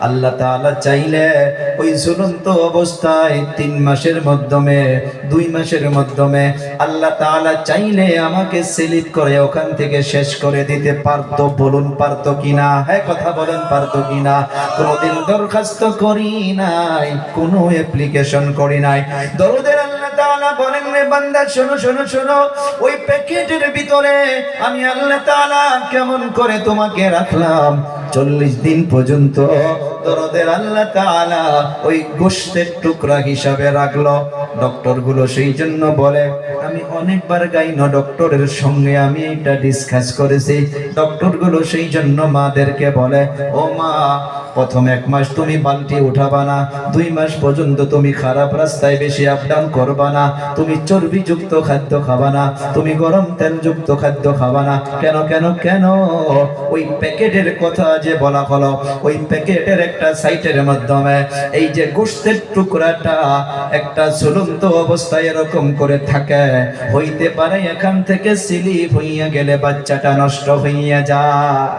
আল্লাহ তাআলা চাইলে ওই ঝুলন্ত অবস্থায় 3 মাসের মাধ্যমে 2 মাসের মাধ্যমে আল্লাহ তাআলা চাইলে আমাকে সিলিপ করে ওখান থেকে শেষ করে দিতে পারতো। বলুন পারতো কিনা? হ্যাঁ, কথা বলেন পারতো কিনা? কোনদিন দরখাস্ত করি নাই, কোনো অ্যাপ্লিকেশন করি নাই। দরুদের আল্লাহ তাআলা বলেন, রে বান্দা শোনো শোনো শোনো, ওই প্যাকেটের ভিতরে আমি আল্লাহ তাআলা কেমন করে তোমাকে রাখলাম 40 দিন পর্যন্ত। দরদের আল্লাহ তাআলা ওই গোশতের টুকরা হিসাবে রাখলো। ডক্টর গুলো সেই জন্য বলে, আমি অনেকবার গাইনো ডক্টরের সঙ্গে আমি এটা ডিসকাস করেছি। ডক্টর গুলো সেই জন্য মাদেরকে বলে, ও মা, প্রথম 1 মাস তুমি বালতি উঠাবা না, 2 মাস পর্যন্ত তুমি খারাপ রাস্তায় বেশি আপ ডাউন করবা না, তুমি চর্বিযুক্ত খাদ্য খাবা না, তুমি গরম তেলযুক্ত খাদ্য খাবা না। কেন কেন কেন? ওই প্যাকেটের কথা যে বলা হলো, ওই প্যাকেটের একটা সাইটের মাধ্যমে এই যে গোশতের টুকরাটা একটা ঝুলন্ত অবস্থায় এরকম করে থাকে, হইতে পারে এখান থেকে স্লিপ হইয়া গেলে বাচ্চাটা নষ্ট হইয়া যায়।